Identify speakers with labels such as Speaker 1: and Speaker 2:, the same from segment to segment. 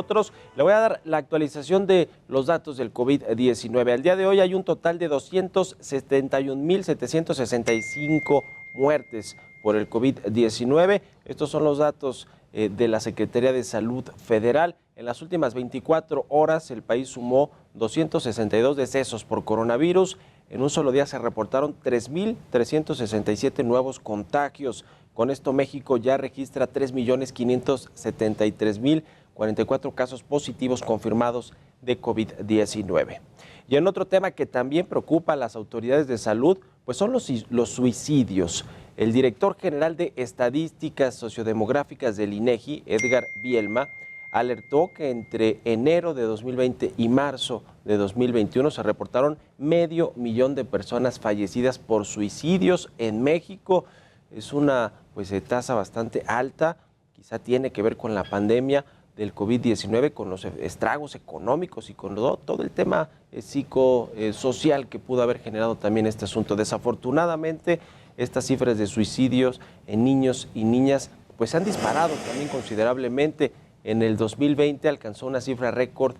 Speaker 1: nosotros. Le voy a dar la actualización de los datos del COVID-19. Al día de hoy hay un total de 271.765 muertes por el COVID-19. Estos son los datos de la Secretaría de Salud Federal. En las últimas 24 horas el país sumó 262 decesos por coronavirus. En un solo día se reportaron 3.367 nuevos contagios. Con esto México ya registra 3.573.044 casos positivos confirmados de COVID-19. Y en otro tema que también preocupa a las autoridades de salud, pues son los suicidios. El director general de Estadísticas Sociodemográficas del INEGI, Edgar Bielma, alertó que entre enero de 2020 y marzo de 2021 se reportaron 500.000 de personas fallecidas por suicidios en México. Es una tasa bastante alta, quizá tiene que ver con la pandemia del COVID-19, con los estragos económicos y con todo el tema psicosocial que pudo haber generado también este asunto. Desafortunadamente, estas cifras de suicidios en niños y niñas pues se han disparado también considerablemente. En el 2020 alcanzó una cifra récord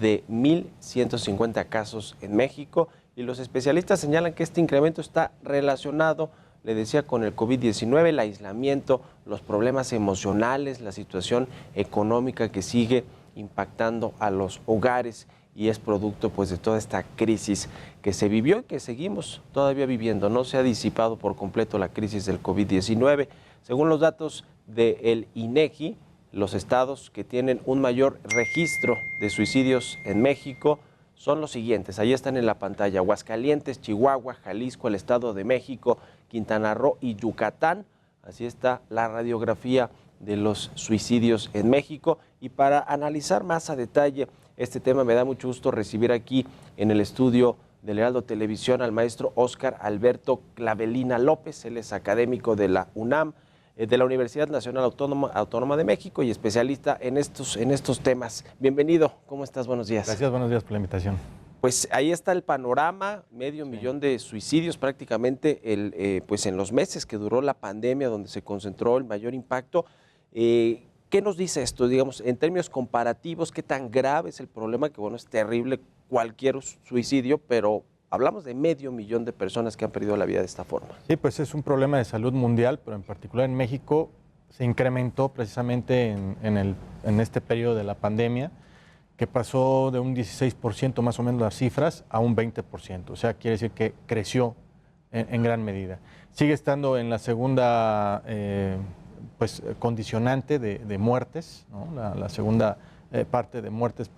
Speaker 1: de 1.150 casos en México y los especialistas señalan que este incremento está relacionado, le decía, con el COVID-19, el aislamiento, los problemas emocionales, la situación económica que sigue impactando a los hogares y es producto de toda esta crisis que se vivió y que seguimos todavía viviendo. No se ha disipado por completo la crisis del COVID-19. Según los datos del INEGI, los estados que tienen un mayor registro de suicidios en México son los siguientes. Ahí están en la pantalla: Aguascalientes, Chihuahua, Jalisco, el Estado de México, Quintana Roo y Yucatán. Así está la radiografía de los suicidios en México. Y para analizar más a detalle este tema, me da mucho gusto recibir aquí en el estudio del Heraldo Televisión al maestro Óscar Alberto Clavelina López. Él es académico de la UNAM, de la Universidad Nacional Autónoma de México y especialista en estos temas. Bienvenido, ¿cómo estás? Buenos días.
Speaker 2: Gracias, buenos días por la invitación.
Speaker 1: Pues ahí está el panorama, 500.000 de suicidios prácticamente en los meses que duró la pandemia, donde se concentró el mayor impacto. ¿Qué nos dice esto, digamos, en términos comparativos? ¿Qué tan grave es el problema? Que es terrible cualquier suicidio, pero hablamos de 500.000 de personas que han perdido la vida de esta forma.
Speaker 2: Sí, pues es un problema de salud mundial, pero en particular en México se incrementó precisamente en este periodo de la pandemia, que pasó de un 16% más o menos las cifras a un 20%. O sea, quiere decir que creció en gran medida. Sigue estando en la segunda condicionante de muertes, ¿no? La segunda parte de muertes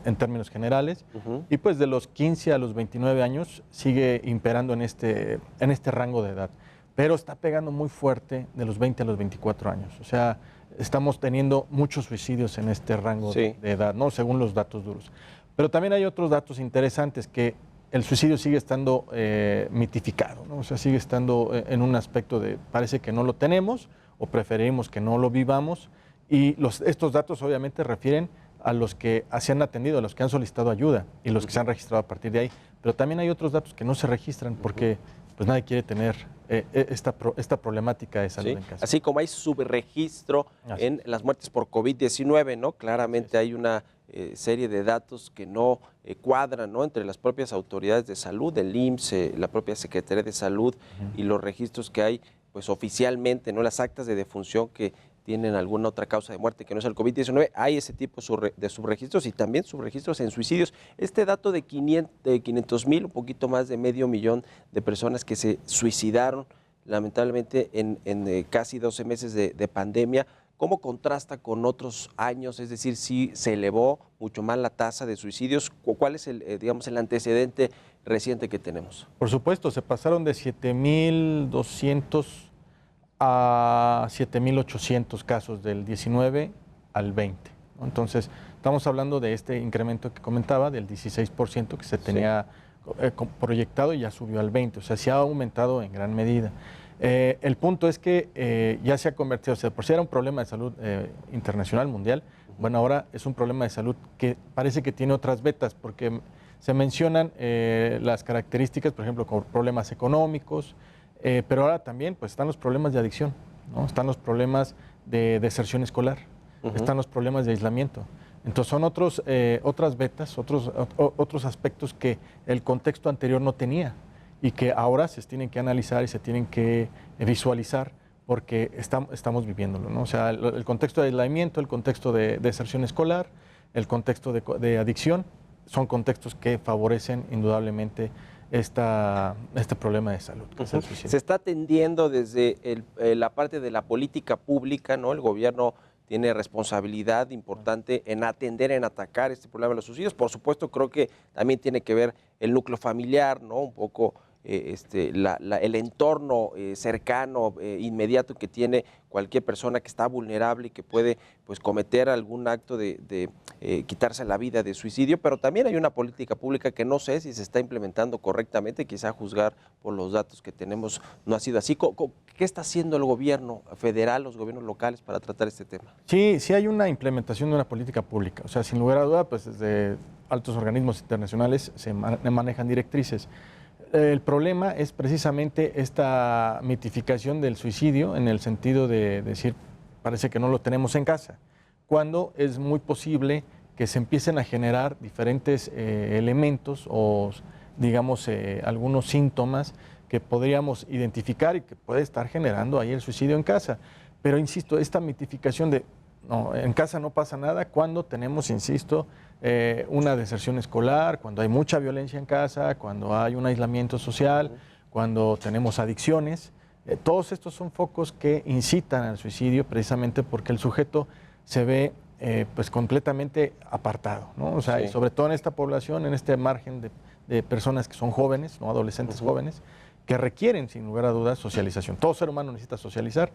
Speaker 2: en términos generales, y pues de los 15 a los 29 años sigue imperando en este rango de edad, pero está pegando muy fuerte de los 20 a los 24 años, o sea, estamos teniendo muchos suicidios en este rango de edad, ¿no? Según los datos duros. Pero también hay otros datos interesantes, que el suicidio sigue estando mitificado, ¿no? O sea, sigue estando en un aspecto de parece que no lo tenemos o preferimos que no lo vivamos. Y estos datos obviamente refieren a los que se han atendido, a los que han solicitado ayuda y los que se han registrado a partir de ahí. Pero también hay otros datos que no se registran porque pues nadie quiere tener esta problemática de salud en casa.
Speaker 1: Así como hay subregistro en las muertes por COVID-19, ¿no? Claramente hay una serie de datos que no cuadran, ¿no? Entre las propias autoridades de salud, el IMSS, la propia Secretaría de Salud y los registros que hay pues oficialmente, ¿no? Las actas de defunción que tienen alguna otra causa de muerte que no es el COVID-19, hay ese tipo de subregistros y también subregistros en suicidios. Este dato de 500.000, un poquito más de 500.000 de personas que se suicidaron lamentablemente en casi 12 meses de pandemia, ¿cómo contrasta con otros años? Es decir, si se elevó mucho más la tasa de suicidios, ¿cuál es el antecedente reciente que tenemos?
Speaker 2: Por supuesto, se pasaron de 7.200 a 7.800 casos del 19 al 20. ¿No? Entonces, estamos hablando de este incremento que comentaba, del 16% que se tenía proyectado y ya subió al 20%. O sea, se ha aumentado en gran medida. El punto es que ya se ha convertido, o sea, por si era un problema de salud internacional, mundial, bueno, ahora es un problema de salud que parece que tiene otras vetas, porque se mencionan las características, por ejemplo, como problemas económicos, pero ahora también pues, están los problemas de adicción, ¿no? Están los problemas de deserción escolar, están los problemas de aislamiento. Entonces son otras vetas, otros aspectos que el contexto anterior no tenía y que ahora se tienen que analizar y se tienen que visualizar porque estamos viviéndolo, ¿no? O sea, el contexto de aislamiento, el contexto de deserción escolar, el contexto de adicción, son contextos que favorecen indudablemente este problema de salud, que es el suicidio.
Speaker 1: Se está atendiendo desde la parte de la política pública, ¿no? El gobierno tiene responsabilidad importante en atender, en atacar este problema de los suicidios. Por supuesto, creo que también tiene que ver el núcleo familiar, ¿no? Un poco el entorno cercano, inmediato que tiene cualquier persona que está vulnerable y que puede pues cometer algún acto de quitarse la vida, de suicidio, pero también hay una política pública que no sé si se está implementando correctamente, quizá a juzgar por los datos que tenemos no ha sido así. ¿Qué está haciendo el gobierno federal, los gobiernos locales para tratar este tema?
Speaker 2: Sí, sí hay una implementación de una política pública, o sea, sin lugar a duda, pues desde altos organismos internacionales se manejan directrices. El problema es precisamente esta mitificación del suicidio en el sentido de decir, parece que no lo tenemos en casa, cuando es muy posible que se empiecen a generar diferentes elementos o, digamos, algunos síntomas que podríamos identificar y que puede estar generando ahí el suicidio en casa. Pero insisto, esta mitificación de no, en casa no pasa nada cuando tenemos, insisto, una deserción escolar, cuando hay mucha violencia en casa, cuando hay un aislamiento social, cuando tenemos adicciones. Todos estos son focos que incitan al suicidio precisamente porque el sujeto se ve pues completamente apartado, ¿no? O sea, y sobre todo en esta población, en este margen de personas que son jóvenes, ¿no? Adolescentes jóvenes, que requieren sin lugar a dudas socialización. Todo ser humano necesita socializar,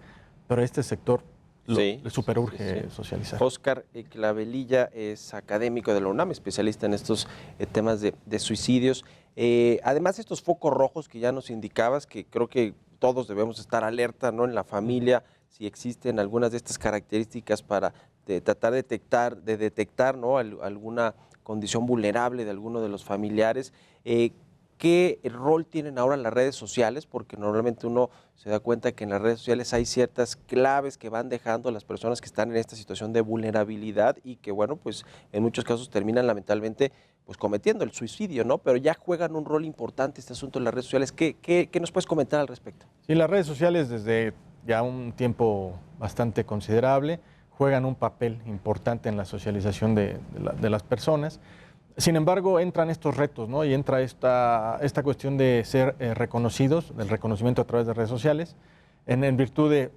Speaker 2: pero este sector le superurge socializar.
Speaker 1: Óscar Clavelilla es académico de la UNAM, especialista en estos temas de suicidios. Además de estos focos rojos que ya nos indicabas, que creo que todos debemos estar alerta, ¿no? En la familia, si existen algunas de estas características para tratar de detectar, ¿no? Alguna condición vulnerable de alguno de los familiares. ¿Qué rol tienen ahora las redes sociales? Porque normalmente uno se da cuenta que en las redes sociales hay ciertas claves que van dejando a las personas que están en esta situación de vulnerabilidad y que, bueno, pues en muchos casos terminan lamentablemente pues cometiendo el suicidio, ¿no? Pero ya juegan un rol importante este asunto en las redes sociales. ¿Qué nos puedes comentar al respecto?
Speaker 2: Sí, las redes sociales desde ya un tiempo bastante considerable juegan un papel importante en la socialización de las personas. Sin embargo, entran estos retos, ¿no? Y entra esta cuestión de ser reconocidos, del reconocimiento a través de redes sociales, en virtud de,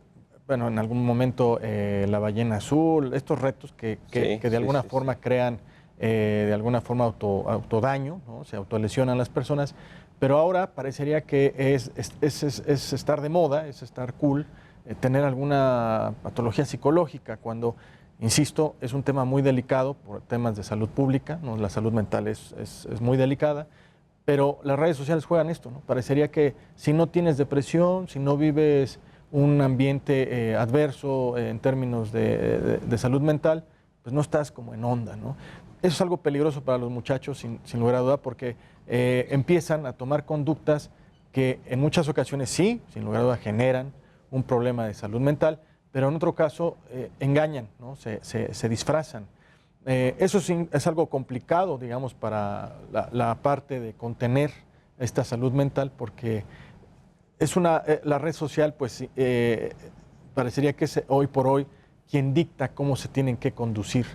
Speaker 2: bueno, en algún momento la ballena azul, estos retos que de alguna forma crean, de alguna forma autodaño, ¿no? Se autolesionan las personas, pero ahora parecería que es estar de moda, es estar cool, tener alguna patología psicológica, cuando insisto, es un tema muy delicado por temas de salud pública, ¿no? La salud mental es muy delicada, pero las redes sociales juegan esto, ¿no? Parecería que si no tienes depresión, si no vives un ambiente adverso en términos de salud mental, pues no estás como en onda, ¿no? Eso es algo peligroso para los muchachos, sin lugar a duda, porque empiezan a tomar conductas que en muchas ocasiones sí, sin lugar a duda, generan un problema de salud mental, pero en otro caso engañan, ¿no? Se disfrazan. Eso es algo complicado, digamos, para la parte de contener esta salud mental, porque es la red social, pues parecería que es hoy por hoy quien dicta cómo se tienen que conducir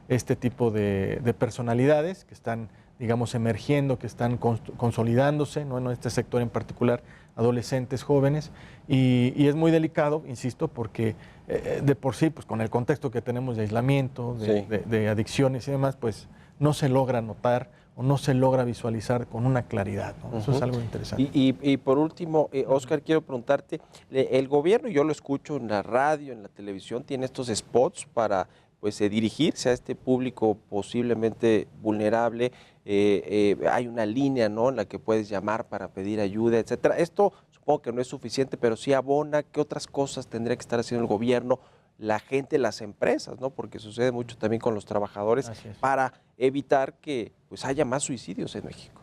Speaker 2: este tipo de personalidades que están, digamos, emergiendo, que están consolidándose, ¿no? En este sector en particular, adolescentes, jóvenes, y es muy delicado, insisto, porque de por sí, pues con el contexto que tenemos de aislamiento, de adicciones y demás, pues no se logra notar o no se logra visualizar con una claridad, ¿no? Eso es algo interesante.
Speaker 1: Y por último, Óscar, quiero preguntarte, el gobierno, yo lo escucho en la radio, en la televisión, tiene estos spots para pues dirigirse a este público posiblemente vulnerable. Hay una línea, ¿no?, en la que puedes llamar para pedir ayuda, etcétera. Esto supongo que no es suficiente, pero sí abona. ¿Qué otras cosas tendría que estar haciendo el gobierno, la gente, las empresas, ¿no? Porque sucede mucho también con los trabajadores para evitar que pues haya más suicidios en México.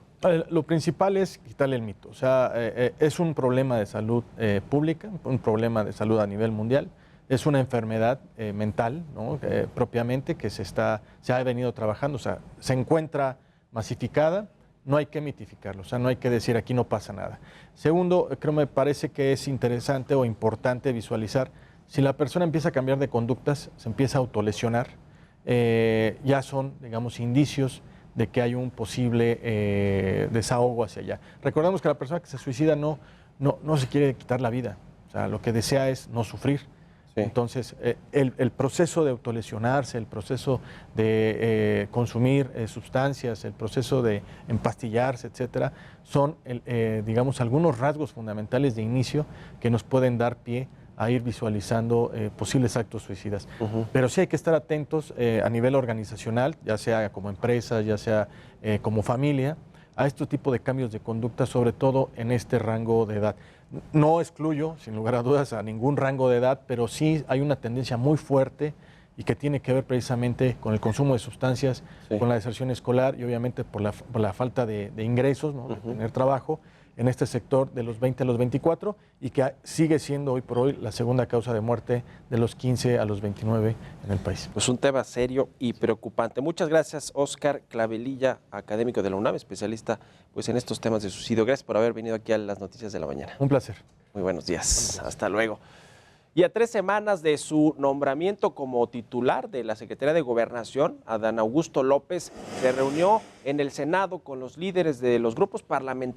Speaker 2: Lo principal es quitarle el mito. O sea, es un problema de salud pública, un problema de salud a nivel mundial. es una enfermedad mental, ¿no? Propiamente, que se ha venido trabajando, o sea, se encuentra masificada, no hay que mitificarlo, o sea, no hay que decir aquí no pasa nada. Segundo, me parece que es interesante o importante visualizar, si la persona empieza a cambiar de conductas, se empieza a autolesionar, ya son, digamos, indicios de que hay un posible desahogo hacia allá. Recordemos que la persona que se suicida no se quiere quitar la vida, o sea, lo que desea es no sufrir. Sí. Entonces, el proceso de autolesionarse, el proceso de consumir sustancias, el proceso de empastillarse, etcétera, son, digamos, algunos rasgos fundamentales de inicio que nos pueden dar pie a ir visualizando posibles actos suicidas. Pero sí hay que estar atentos a nivel organizacional, ya sea como empresa, ya sea como familia, a este tipo de cambios de conducta, sobre todo en este rango de edad. No excluyo, sin lugar a dudas, a ningún rango de edad, pero sí hay una tendencia muy fuerte y que tiene que ver precisamente con el consumo de sustancias, sí, con la deserción escolar y obviamente por la falta de ingresos, ¿no? De tener trabajo en este sector de los 20 a los 24 y que sigue siendo hoy por hoy la segunda causa de muerte de los 15 a los 29 en el país.
Speaker 1: Pues un tema serio y preocupante. Muchas gracias, Óscar Clavelilla, académico de la UNAM, especialista pues en estos temas de suicidio. Gracias por haber venido aquí a las Noticias de la Mañana.
Speaker 2: Un placer.
Speaker 1: Muy buenos días. Hasta luego. Y a 3 semanas de su nombramiento como titular de la Secretaría de Gobernación, Adán Augusto López se reunió en el Senado con los líderes de los grupos parlamentarios